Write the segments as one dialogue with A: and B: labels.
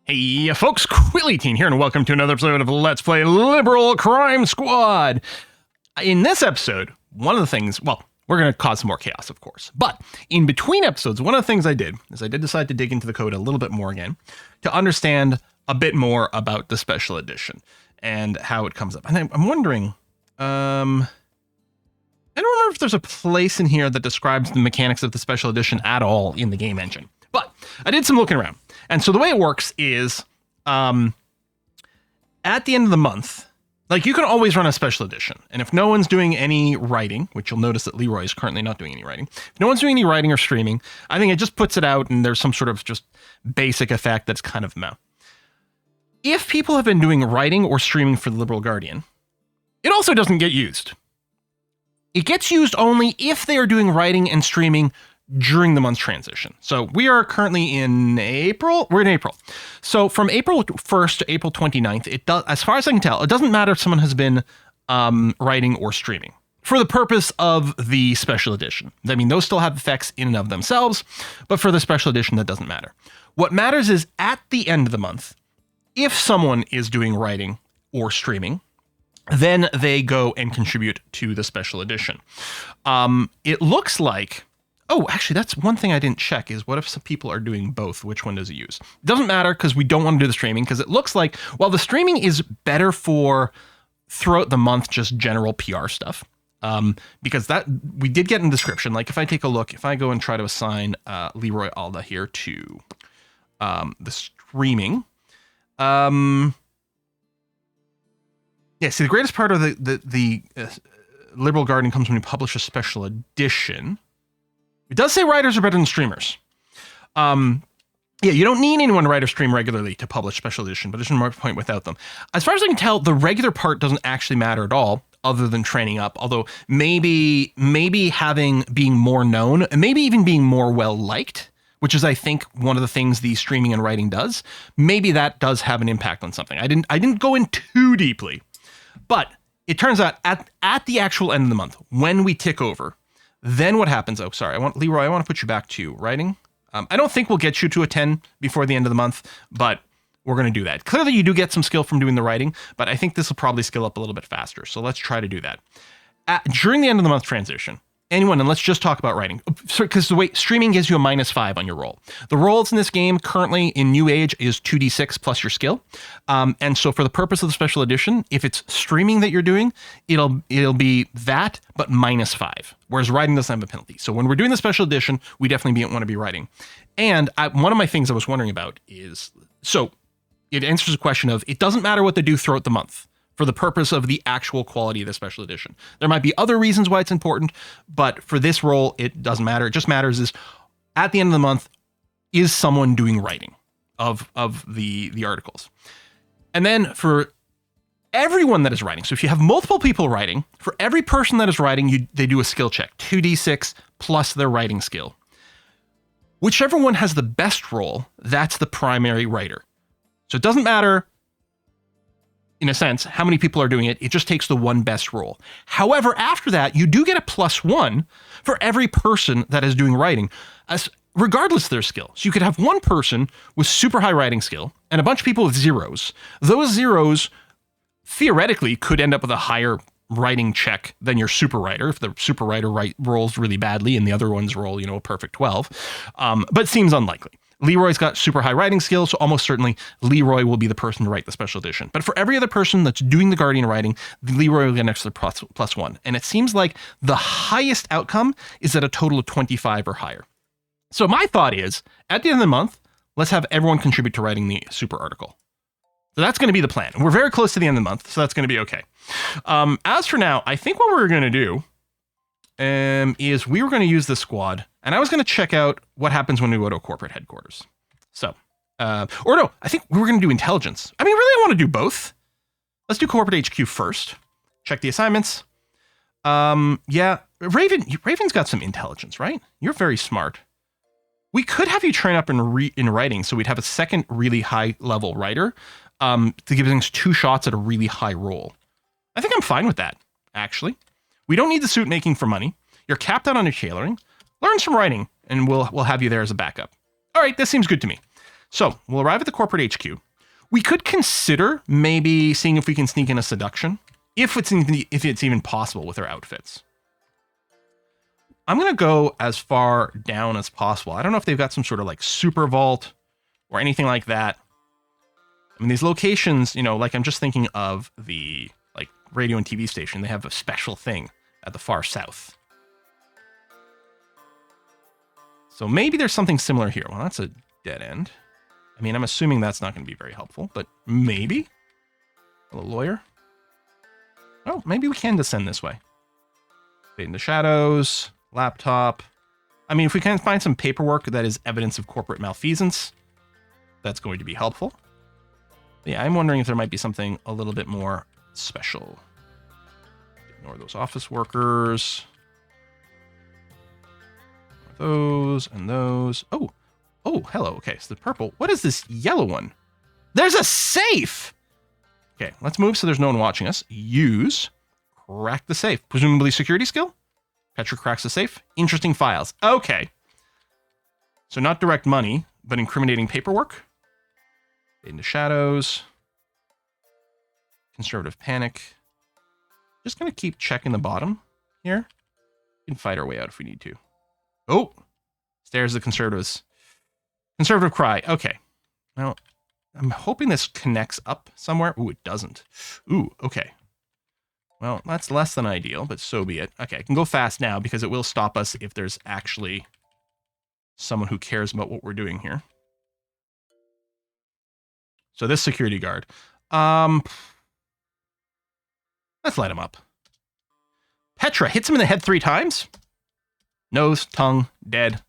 A: Hey folks, Quilly here, and welcome to another episode of Let's Play Liberal Crime Squad. In this episode, one of the things, well, we're going to cause some more chaos, of course, but in between episodes, one of the things I did is I did decide to dig into the code a little bit more again to understand a bit more about the special edition and how it comes up. And I'm wondering, I don't remember if there's a place in here that describes the mechanics of the special edition at all in the game engine, but I did some looking around. And so the way it works is, at the end of the month, like you can always run a special edition. And if no one's doing any writing, which you'll notice that Leroy is currently not doing any writing. If no one's doing any writing or streaming, I think it just puts it out and there's some sort of just basic effect that's kind of meh. If people have been doing writing or streaming for the Liberal Guardian, it also doesn't get used. It gets used only if they are doing writing and streaming during the month's transition. So we are currently in April. We're in April. So from April 1st to April 29th, it does, as far as I can tell, it doesn't matter if someone has been writing or streaming for the purpose of the special edition. I mean, those still have effects in and of themselves, but for the special edition, that doesn't matter. What matters is at the end of the month, if someone is doing writing or streaming, then they go and contribute to the special edition. It looks like, oh, actually, that's one thing I didn't check is what if some people are doing both? Which one does it use? It doesn't matter because we don't want to do the streaming because it looks like, while the streaming is better for throughout the month, just general PR stuff, because that we did get in the description. Like if I take a look, if I go and try to assign Leroy Alda here to the streaming, yeah, see, the greatest part of the Liberal Guardian comes when you publish a special edition. It does say writers are better than streamers. Yeah, you don't need anyone to write or stream regularly to publish special edition, but there's no point without them. As far as I can tell, the regular part doesn't actually matter at all, other than training up. Although maybe being more known, and maybe even being more well liked, which is I think one of the things the streaming and writing does. Maybe that does have an impact on something. I didn't go in too deeply, but it turns out at the actual end of the month, when we tick over, then what happens? Oh, sorry. Leroy, I want to put you back to writing. I don't think we'll get you to a 10 before the end of the month, but we're going to do that. Clearly, you do get some skill from doing the writing, but I think this will probably skill up a little bit faster. So let's try to do that. During the end of the month transition, anyone, and let's just talk about writing, because the way streaming gives you a -5 on your roll. The rolls in this game currently in New Age is 2d6 plus your skill. And so for the purpose of the special edition, if it's streaming that you're doing, it'll be that, but -5, whereas writing doesn't have a penalty. So when we're doing the special edition, we definitely want to be writing. And one of my things I was wondering about is, so it answers the question of, it doesn't matter what they do throughout the month for the purpose of the actual quality of the special edition. There might be other reasons why it's important, but for this role, it doesn't matter. It just matters is at the end of the month, is someone doing writing of the articles? And then for everyone that is writing, so if you have multiple people writing, for every person that is writing, they do a skill check, 2d6 plus their writing skill. Whichever one has the best roll, that's the primary writer. So it doesn't matter, in a sense, how many people are doing it. It just takes the one best roll. However, after that, you do get a +1 for every person that is doing writing, regardless of their skill. So you could have one person with super high writing skill and a bunch of people with zeros. Those zeros theoretically could end up with a higher writing check than your super writer if the super writer rolls really badly and the other ones roll, a perfect 12. But it seems unlikely. Leroy's got super high writing skills, so almost certainly Leroy will be the person to write the special edition. But for every other person that's doing the Guardian writing, Leroy will get an extra +1. And it seems like the highest outcome is at a total of 25 or higher. So my thought is, at the end of the month, let's have everyone contribute to writing the super article. So that's going to be the plan. We're very close to the end of the month, so that's going to be okay. As for now, I think what we're going to do is we were going to use this squad, and I was going to check out what happens when we go to a corporate headquarters. So, or no, I think we were going to do intelligence. I mean, really, I want to do both. Let's do corporate HQ first. Check the assignments. Yeah, Raven's got some intelligence, right? You're very smart. We could have you train up in writing, so we'd have a second really high level writer to give us 2 shots at a really high roll. I think I'm fine with that, actually. We don't need the suit making for money. You're capped out on your tailoring. Learn some writing, and we'll have you there as a backup. All right, this seems good to me. So we'll arrive at the corporate HQ. We could consider maybe seeing if we can sneak in a seduction, if it's even possible with our outfits. I'm going to go as far down as possible. I don't know if they've got some sort of like super vault or anything like that. I mean, these locations, you know, like I'm just thinking of the like radio and TV station. They have a special thing at the far south. So maybe there's something similar here. Well, that's a dead end. I mean, I'm assuming that's not going to be very helpful, but maybe. Hello, lawyer. Oh, maybe we can descend this way. Fade into shadows, laptop. I mean, if we can find some paperwork that is evidence of corporate malfeasance, that's going to be helpful. But yeah, I'm wondering if there might be something a little bit more special. Ignore those office workers. Those and those. Oh, hello. Okay, so the purple. What is this yellow one? There's a safe! Okay, let's move so there's no one watching us. Use. Crack the safe. Presumably security skill? Petra cracks the safe. Interesting files. Okay. So not direct money, but incriminating paperwork. Into shadows. Conservative panic. Just going to keep checking the bottom here. We can fight our way out if we need to. Oh! Stairs the conservatives. Conservative cry. Okay. Well, I'm hoping this connects up somewhere. Ooh, it doesn't. Ooh, okay. Well, that's less than ideal, but so be it. Okay, I can go fast now because it will stop us if there's actually someone who cares about what we're doing here. So this security guard. Let's light him up. Petra hits him in the head 3 times. Nose, tongue, dead.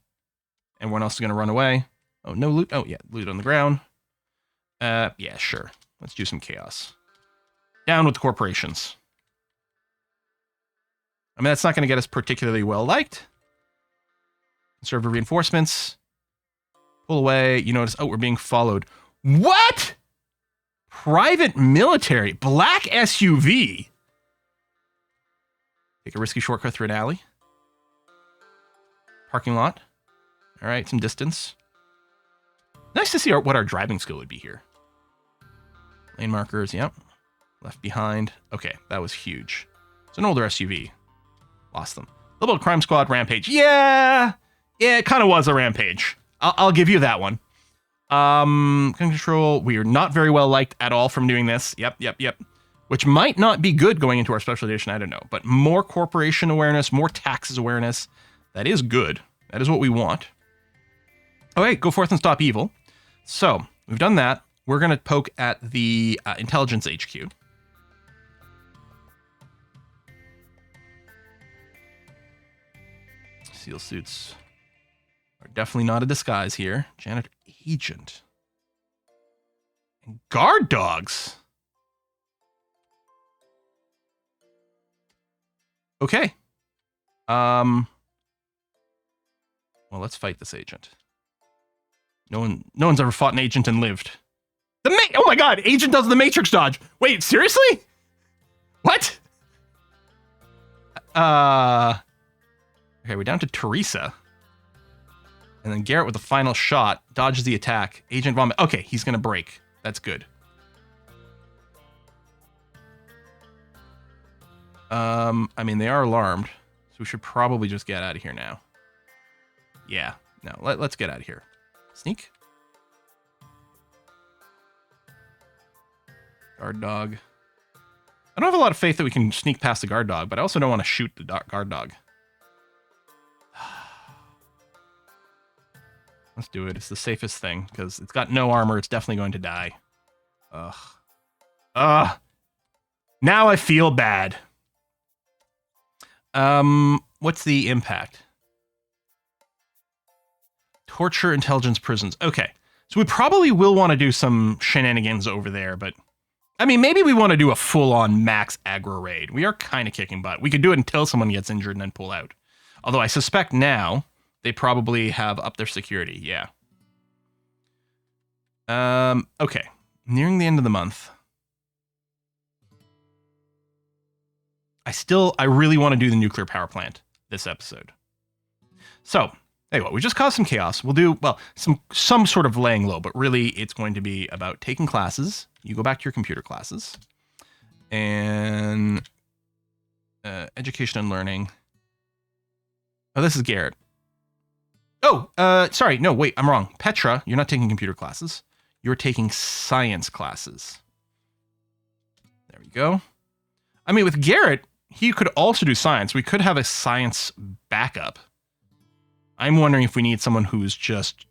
A: Everyone else is going to run away. Oh, no loot. Oh, yeah, loot on the ground. Yeah, sure. Let's do some chaos. Down with the corporations. I mean, that's not going to get us particularly well liked. Conservative reinforcements. Pull away. You notice, oh, we're being followed. What? Private military. Black SUV. Take a risky shortcut through an alley. Parking lot. All right, some distance. Nice to see what our driving skill would be here. Lane markers, yep. Left behind. Okay, that was huge. It's an older SUV. Lost them. Little crime squad rampage. Yeah, it kind of was a rampage. I'll give you that one. Gun control. We are not very well liked at all from doing this. Yep. Which might not be good going into our special edition. I don't know. But more corporation awareness, more taxes awareness. That is good. That is what we want. Okay, go forth and stop evil. So, we've done that. We're going to poke at the intelligence HQ. Seal suits are definitely not a disguise here. Janitor agent. And guard dogs. Okay. Well, let's fight this agent. No one's ever fought an agent and lived. Oh my god, agent does the Matrix dodge. Wait, seriously? What? Okay, we're down to Teresa. And then Garrett with the final shot dodges the attack. Agent vomit. Okay, he's gonna break. That's good. I mean, they are alarmed, so we should probably just get out of here now. Yeah, no, let's get out of here. Sneak. Guard dog. I don't have a lot of faith that we can sneak past the guard dog, but I also don't want to shoot the guard dog. Let's do it. It's the safest thing, because it's got no armor. It's definitely going to die. Ugh. Now I feel bad. What's the impact? Torture, intelligence, prisons. Okay. So we probably will want to do some shenanigans over there, but I mean, maybe we want to do a full-on max aggro raid. We are kind of kicking butt. We could do it until someone gets injured and then pull out. Although I suspect now they probably have upped their security. Yeah. Okay. Nearing the end of the month. I really want to do the nuclear power plant this episode. So, Hey, what? We just caused some chaos. We'll do, well, some sort of laying low, but really it's going to be about taking classes. You go back to your computer classes and education and learning. Oh, this is Garrett. Oh, sorry. No, wait, I'm wrong. Petra, you're not taking computer classes. You're taking science classes. There we go. I mean, with Garrett, he could also do science. We could have a science backup. I'm wondering if we need someone who's just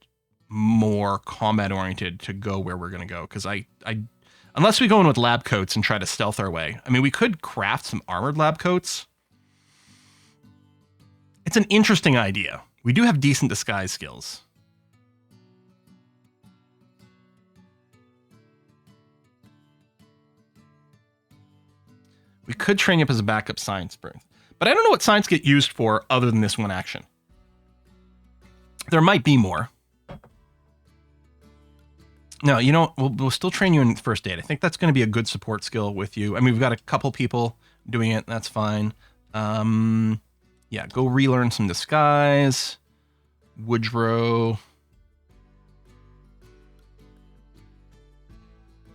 A: more combat oriented to go where we're going to go. Because unless we go in with lab coats and try to stealth our way. I mean, we could craft some armored lab coats. It's an interesting idea. We do have decent disguise skills. We could train you up as a backup science birth. But I don't know what science get used for other than this one action. There might be more. No, you know, we'll still train you in first aid. I think that's going to be a good support skill with you. I mean, we've got a couple people doing it. That's fine. Yeah, go relearn some disguise. Woodrow.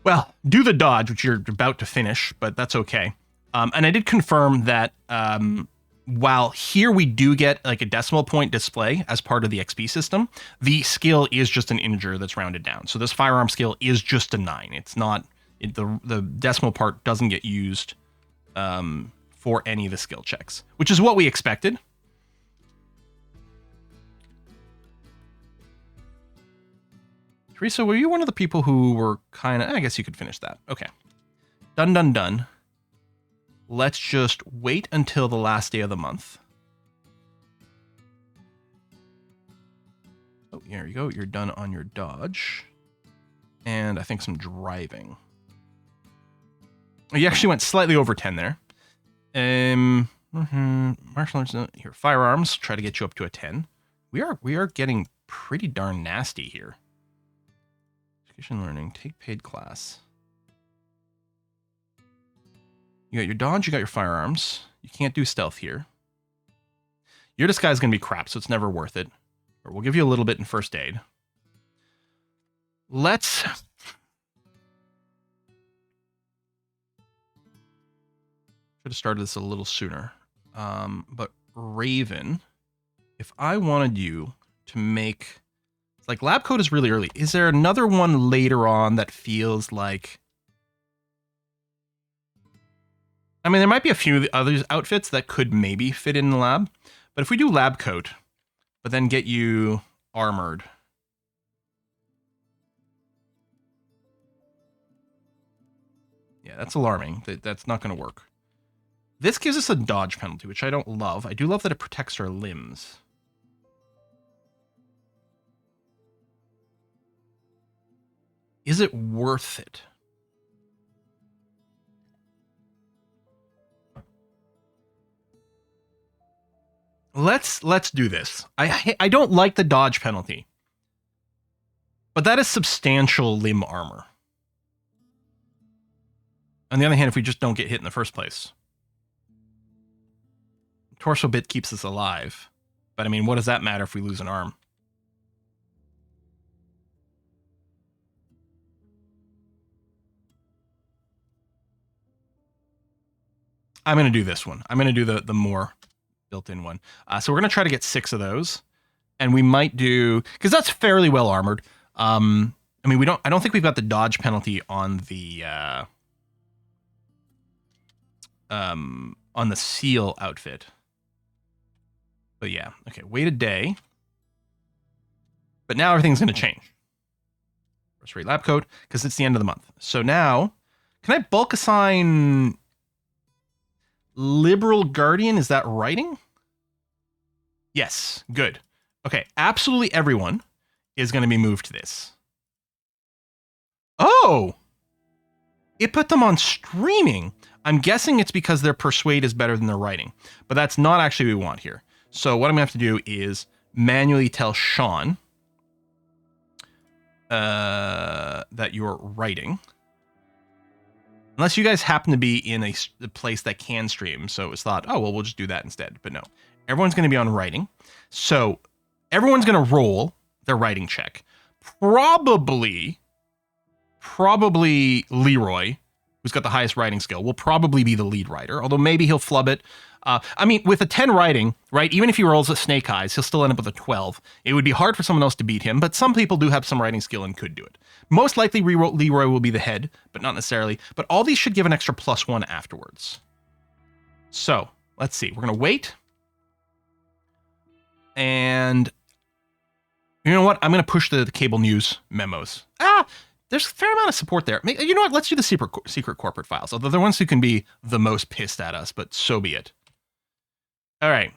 A: Well, do the dodge, which you're about to finish, but that's okay. And I did confirm that while here we do get like a decimal point display as part of the XP system, the skill is just an integer that's rounded down. So this firearm skill is just a 9. It's not, the decimal part doesn't get used for any of the skill checks, which is what we expected. Teresa, were you one of the people who were kind of, I guess you could finish that. Okay. Done, done, done. Let's just wait until the last day of the month. Oh, there you go. You're done on your dodge. And I think some driving. Oh, you actually went slightly over 10 there. Martial arts, here, firearms, try to get you up to a 10. We are getting pretty darn nasty here. Education learning, take paid class. You got your dodge, you got your firearms. You can't do stealth here. Your disguise is going to be crap, so it's never worth it. Or we'll give you a little bit in first aid. Let's... Should have started this a little sooner. But Raven, if I wanted you to make... It's like lab coat is really early. Is there another one later on that feels like... I mean, there might be a few other outfits that could maybe fit in the lab. But if we do lab coat, but then get you armored. Yeah, that's alarming. That's not going to work. This gives us a dodge penalty, which I don't love. I do love that it protects our limbs. Is it worth it? Let's do this. I don't like the dodge penalty. But that is substantial limb armor. On the other hand, if we just don't get hit in the first place. Torso bit keeps us alive. But I mean, what does that matter if we lose an arm? I'm going to do this one. I'm going to do the more built-in one. So we're going to try to get 6 of those. And we might do... Because that's fairly well armored. I mean, I don't think we've got the dodge penalty on the... on the seal outfit. But yeah. Okay, wait a day. But now everything's going to change. First rate lab coat, because it's the end of the month. So now, can I bulk assign... Liberal Guardian, is that writing? Yes, good. Okay, absolutely everyone is going to be moved to this. Oh! It put them on streaming. I'm guessing it's because their persuade is better than their writing. But that's not actually what we want here. So what I'm going to have to do is manually tell Sean that you're writing. Unless you guys happen to be in a place that can stream. So it was thought, oh, well, we'll just do that instead. But no, everyone's going to be on writing. So Everyone's going to roll their writing check. Probably Leroy, who's got the highest writing skill, will probably be the lead writer, although maybe he'll flub it. I mean, with a 10 writing, right, even if he rolls at snake eyes, he'll still end up with a 12. It would be hard for someone else to beat him, but some people do have some writing skill and could do it. Most likely, Leroy will be the head, but not necessarily. But all these should give an extra +1 afterwards. So, let's see. We're going to wait. And you know what? I'm going to push the cable news memos. There's a fair amount of support there. You know what? Let's do the secret corporate files. Although they're ones who can be the most pissed at us, but so be it. All right.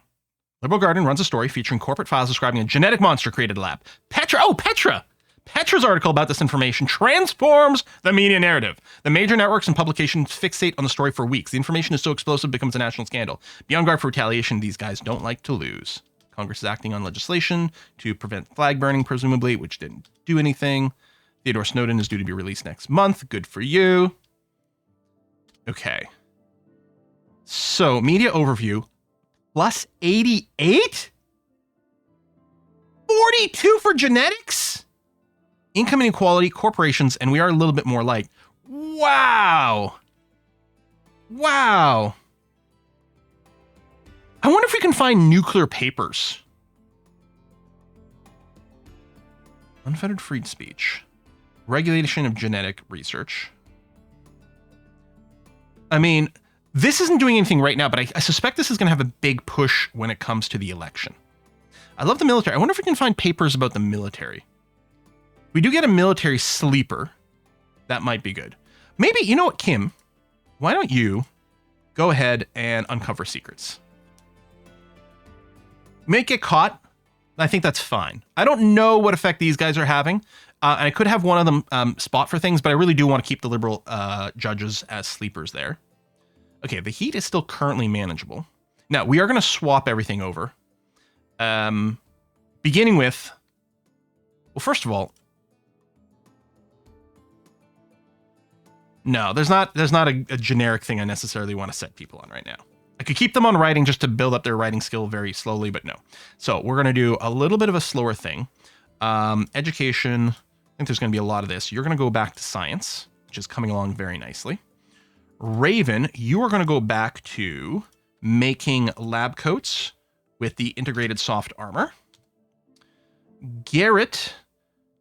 A: Liberal Guardian runs a story featuring corporate files describing a genetic monster created lab. Petra! Oh, Petra! Petra's article about this information transforms the media narrative. The major networks and publications fixate on the story for weeks. The information is so explosive it becomes a national scandal. Be on guard for retaliation. These guys don't like to lose. Congress is acting on legislation to prevent flag burning, presumably, which didn't do anything. Theodore Snowden is due to be released next month. Good for you. Okay. So, media overview. Plus 88? 42 for genetics? Income inequality, corporations, and we are a little bit more like. Wow. Wow. I wonder if we can find nuclear papers. Unfettered free speech. Regulation of genetic research. I mean, this isn't doing anything right now, but I suspect this is going to have a big push when it comes to the election. I love the military. I wonder if we can find papers about the military. We do get a military sleeper. That might be good. Maybe, you know what, Kim? Why don't you go ahead and uncover secrets? May get caught. I think that's fine. I don't know what effect these guys are having. And I could have one of them spot for things, but I really do want to keep the liberal judges as sleepers there. Okay, the heat is still currently manageable. Now, we are going to swap everything over. Beginning with... Well, first of all... No, there's not a generic thing I necessarily want to set people on right now. I could keep them on writing just to build up their writing skill very slowly, but no. So we're going to do a little bit of a slower thing. Education, I think there's going to be a lot of this. You're going to go back to science, which is coming along very nicely. Raven, you are going to go back to making lab coats with the integrated soft armor. Garrett,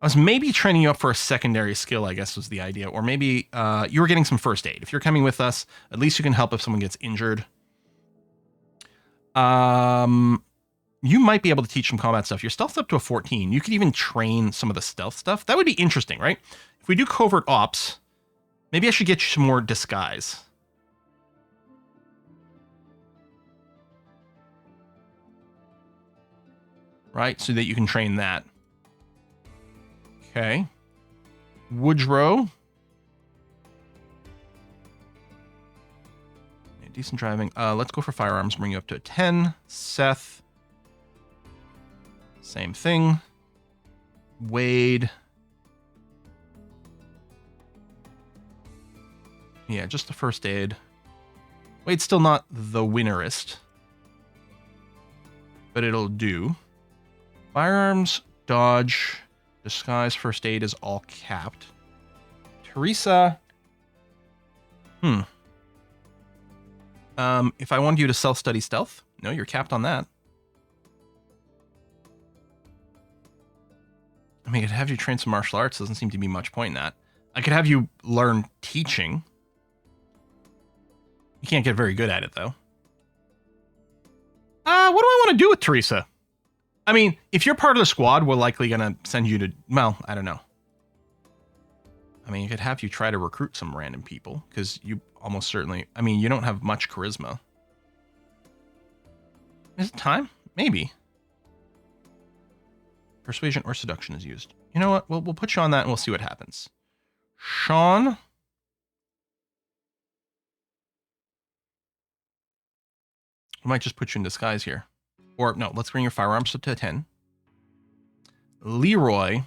A: I was maybe training you up for a secondary skill, I guess was the idea. Or maybe you were getting some first aid. If you're coming with us, at least you can help if someone gets injured. You might be able to teach some combat stuff. Your stealth's up to a 14. You could even train some of the stealth stuff. That would be interesting, right? If we do covert ops, maybe I should get you some more disguise. Right, so that you can train that. Okay. Woodrow. Yeah, decent driving. Let's go for firearms, bring you up to a 10. Seth. Same thing. Wade. Yeah, just the first aid. Wade's still not the winnerest, but it'll do. Firearms, dodge, disguise, first aid is all capped. Teresa. If I wanted you to self-study stealth, no, you're capped on that. I mean, I could have you train some martial arts. Doesn't seem to be much point in that. I could have you learn teaching. You can't get very good at it, though. What do I want to do with Teresa? I mean, if you're part of the squad, we're likely going to send you to... Well, I don't know. I mean, you could have you try to recruit some random people, because you almost certainly... I mean, you don't have much charisma. Is it time? Maybe. Persuasion or seduction is used. You know what? We'll put you on that and we'll see what happens. Sean. We might just put you in disguise here. Or, no, let's bring your firearms up to a 10. Leroy.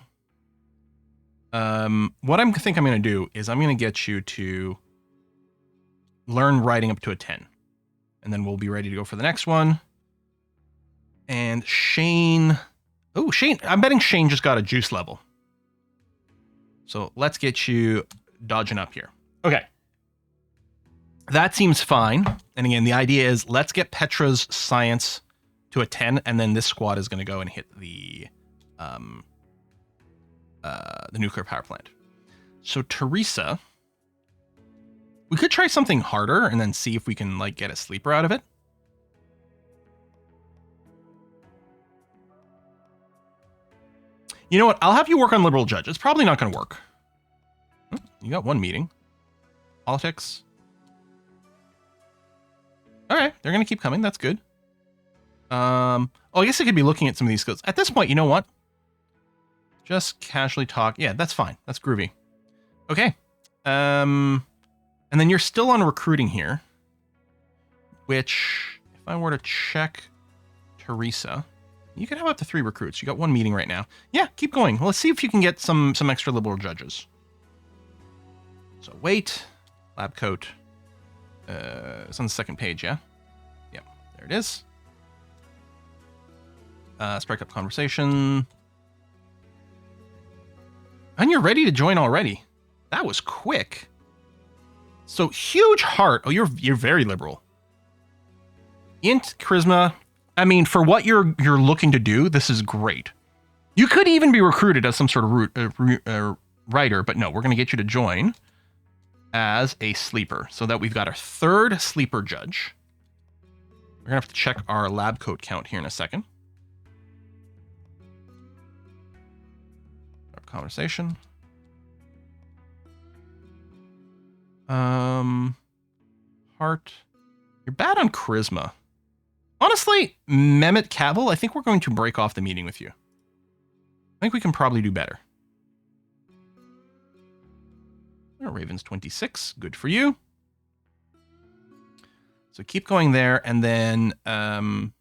A: What I think I'm going to do is I'm going to get you to learn writing up to a 10. And then we'll be ready to go for the next one. And Shane, Oh, Shane. I'm betting Shane just got a juice level. So let's get you dodging up here. Okay. That seems fine. And again, the idea is let's get Petra's science to a 10, and then this squad is going to go and hit the nuclear power plant. So Teresa, we could try something harder and then see if we can like get a sleeper out of it. You know what? I'll have you work on liberal judge. It's probably not going to work. You got one meeting. Politics. All right, they're going to keep coming. That's good. Oh, I guess I could be looking at some of these skills. At this point, you know what? Just casually talk. Yeah, that's fine. That's groovy. Okay. And then you're still on recruiting here, which if I were to check Teresa, you could have up to 3 recruits. You got one meeting right now. Yeah, keep going. Well, let's see if you can get some extra liberal judges. So wait, lab coat. It's on the second page, yeah? Yeah, there it is. Strike up conversation. And you're ready to join already. That was quick. So huge heart. Oh, you're very liberal. Int charisma. I mean, for what you're looking to do, this is great. You could even be recruited as some sort of writer, but no, we're going to get you to join as a sleeper so that we've got our 3rd sleeper judge. We're going to have to check our lab coat count here in a second. Our conversation. Heart. You're bad on charisma. Honestly, Mehmet Cavill, I think we're going to break off the meeting with you. I think we can probably do better. Ravens 26, good for you. So keep going there, and then the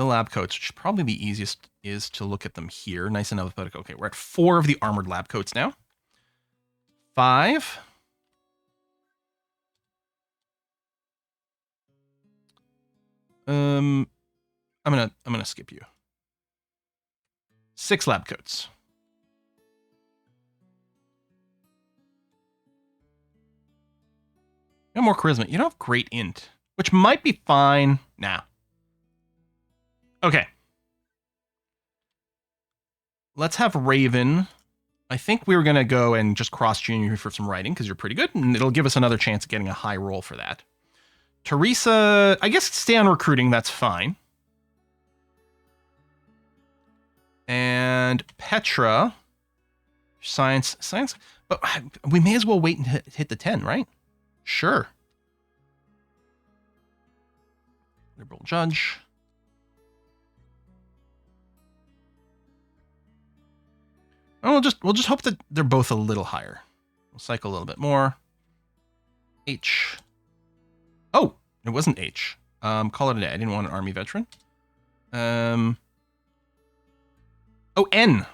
A: lab coats, which is probably the easiest, is to look at them here. Nice and alphabetical. Okay, we're at 4 of the armored lab coats now. 5. I'm gonna skip you. 6 lab coats. You have more charisma. You don't have great int, which might be fine now. Okay. Let's have Raven. I think we were going to go and just cross junior for some writing because you're pretty good, and it'll give us another chance at getting a high roll for that. Teresa, I guess stay on recruiting. That's fine. And Petra, science, but we may as well wait and hit the 10, right? Sure. Liberal judge. Oh, we'll just hope that they're both a little higher. We'll cycle a little bit more. H. Oh, it wasn't H. Call it a day. I didn't want an army veteran. Oh, N.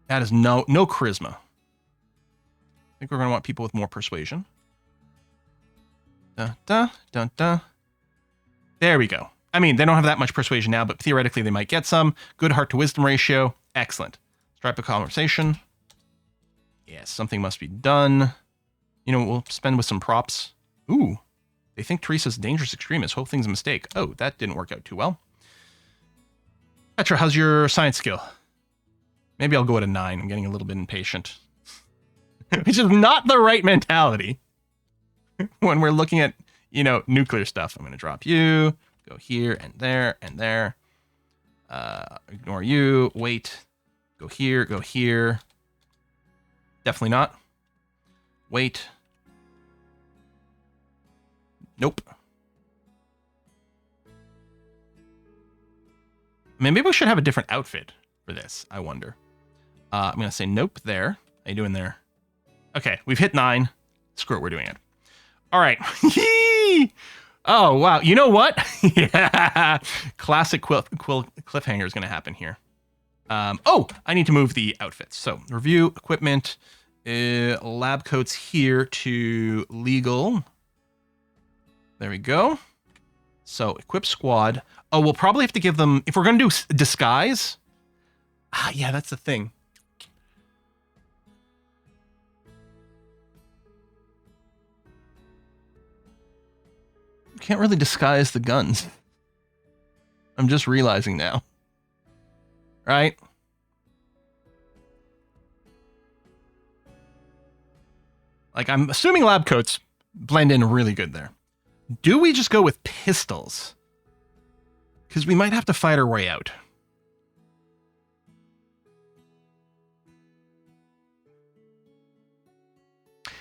A: That is no charisma. I think we're going to want people with more persuasion. There we go. I mean, they don't have that much persuasion now, but theoretically they might get some. Good heart to wisdom ratio. Excellent. Strike a conversation. Yes, something must be done. You know, we'll spend with some props. Ooh, they think Teresa's a dangerous extremist. Whole thing's a mistake. Oh, that didn't work out too well. Petra, how's your science skill? Maybe I'll go at a 9. I'm getting a little bit impatient. Which is not the right mentality when we're looking at, you know, nuclear stuff. I'm going to drop you, go here and there and there. Ignore you, wait, go here, go here. Definitely not. Wait. Nope. I mean, maybe we should have a different outfit for this, I wonder. I'm going to say nope there. How you doing there? Okay, we've hit 9. Screw it, we're doing it. All right. Oh, wow. You know what? Yeah. Classic cliffhanger is going to happen here. Oh, I need to move the outfits. So, review, equipment, lab coats here to legal. There we go. So equip squad. Oh, we'll probably have to give them, if we're going to do disguise. Ah, yeah, that's the thing. Can't really disguise the guns. I'm just realizing now. Right? Like, I'm assuming lab coats blend in really good there. Do we just go with pistols? Because we might have to fight our way out.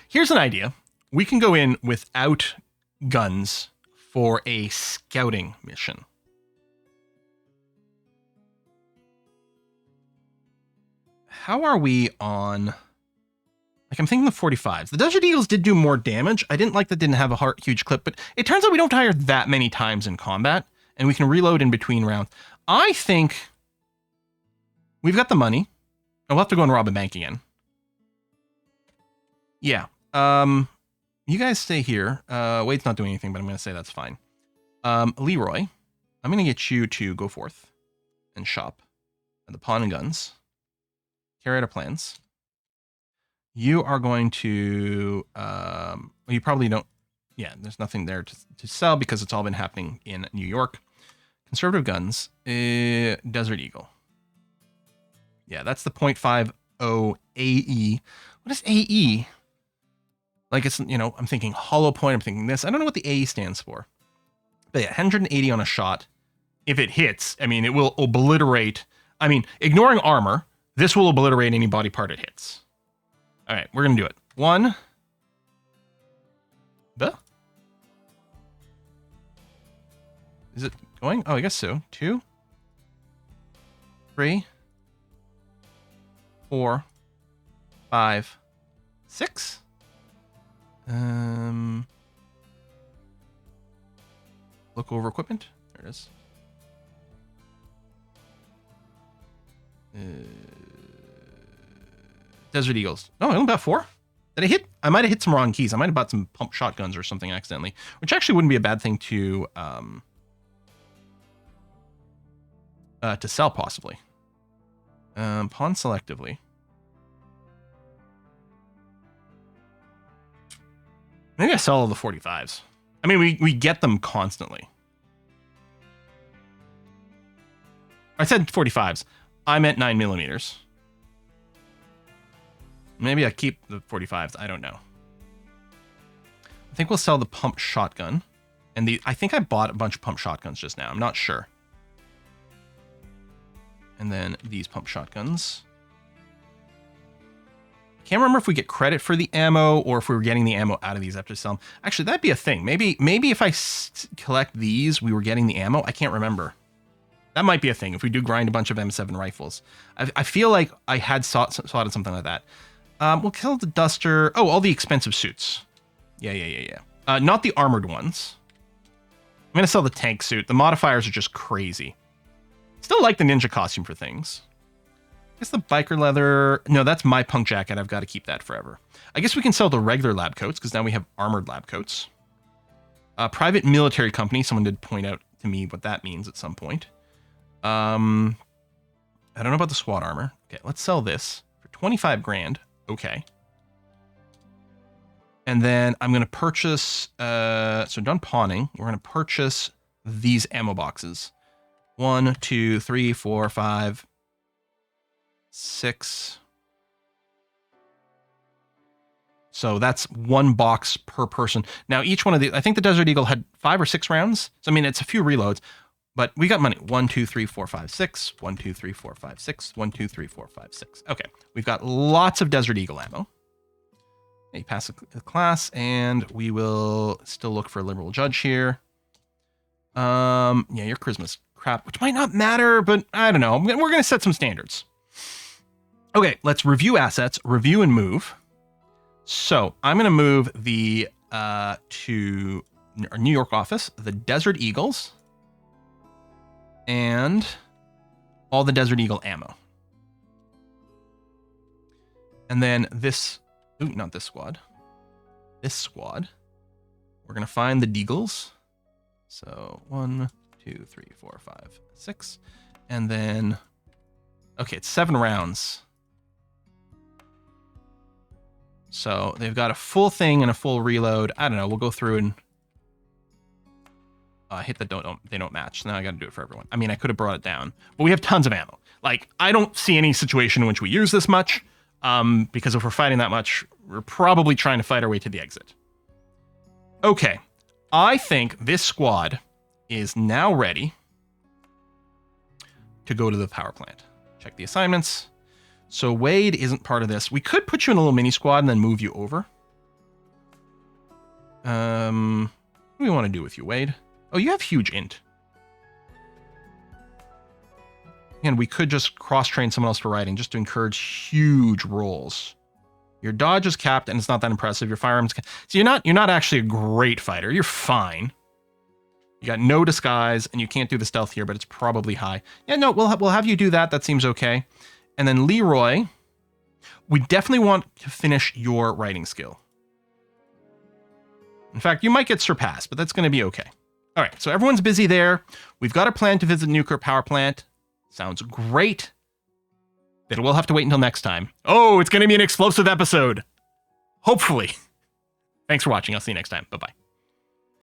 A: Here's an idea. We can go in without guns for a scouting mission. How are we on... Like, I'm thinking the 45s. The Desert Eagles did do more damage. I didn't like that didn't have a huge clip, but it turns out we don't tire that many times in combat, and we can reload in between rounds. I think we've got the money. I'll have to go and rob a bank again. Yeah. You guys stay here. Wade's not doing anything, but I'm going to say that's fine. Leroy, I'm going to get you to go forth and shop at the pawn and guns. Carry out our plans. You are going to, you probably don't, yeah, there's nothing there to sell because it's all been happening in New York. Conservative guns, Desert Eagle. Yeah, that's the .50 AE. What is AE? Like, it's, you know, I'm thinking hollow point, I'm thinking this. I don't know what the AE stands for. But yeah, 180 on a shot. If it hits, I mean, it will obliterate, I mean, ignoring armor, this will obliterate any body part it hits. All right, we're going to do it. One. Is it going? Oh, I guess so. 2, 3, 4, 5, 6. Look over equipment. There it is. Desert Eagles. Oh, I only bought 4? Did I hit? I might have hit some wrong keys. I might have bought some pump shotguns or something accidentally, which actually wouldn't be a bad thing to sell possibly. Pawn selectively. Maybe I sell all the 45s. I mean, we get them constantly. I said 45s. I meant 9mm. Maybe I keep the 45s. I don't know. I think we'll sell the pump shotgun. And I think I bought a bunch of pump shotguns just now. I'm not sure. And then these pump shotguns. Can't remember if we get credit for the ammo or if we were getting the ammo out of these after selling. Actually, that'd be a thing. Maybe if I collect these, we were getting the ammo. I can't remember. That might be a thing if we do grind a bunch of M7 rifles. I feel like I had spotted something like that. We'll kill the Duster. Oh, all the expensive suits. Yeah. Not the armored ones. I'm going to sell the tank suit. The modifiers are just crazy. Still like the ninja costume for things. I guess the biker leather... No, that's my punk jacket. I've got to keep that forever. I guess we can sell the regular lab coats because now we have armored lab coats. Private military company. Someone did point out to me what that means at some point. I don't know about the SWAT armor. Okay, let's sell this for 25 grand. Okay. And then I'm going to purchase... so done pawning. We're going to purchase these ammo boxes. 1, 2, 3, 4, 5... 6. So that's 1 box per person. Now each one of the, I think the Desert Eagle had 5 or 6 rounds. So I mean, it's a few reloads, but we got money. 1, 2, 3, 4, 5, 6. 1, 2, 3, 4, 5, 6. 1, 2, 3, 4, 5, 6. Okay, we've got lots of Desert Eagle ammo. You pass the class, and we will still look for a liberal judge here. Yeah, your charisma's crap, which might not matter, but I don't know. We're going to set some standards. Okay, let's review assets, review and move. So I'm going to move the to our New York office, the Desert Eagles, and all the Desert Eagle ammo. And then this, ooh, not this squad. This squad, we're going to find the Deagles. So 1, 2, 3, 4, 5, 6. And then, okay, it's 7 rounds. So they've got a full thing and a full reload. I don't know. We'll go through and hit the they don't match. Now I got to do it for everyone. I mean, I could have brought it down, but we have tons of ammo. Like, I don't see any situation in which we use this much, because if we're fighting that much, we're probably trying to fight our way to the exit. Okay. I think this squad is now ready to go to the power plant. Check the assignments. So Wade isn't part of this. We could put you in a little mini squad and then move you over. What do we want to do with you, Wade? Oh, you have huge int. And we could just cross-train someone else for riding, just to encourage huge rolls. Your dodge is capped, and it's not that impressive. Your firearms, so you're not actually a great fighter. You're fine. You got no disguise, and you can't do the stealth here, but it's probably high. Yeah, no, we'll have you do that. That seems okay. And then Leroy, we definitely want to finish your writing skill. In fact, you might get surpassed, but that's going to be okay. All right, so everyone's busy there. We've got a plan to visit nuclear power plant. Sounds great. But we'll have to wait until next time. Oh, it's going to be an explosive episode. Hopefully. Thanks for watching. I'll see you next time. Bye-bye.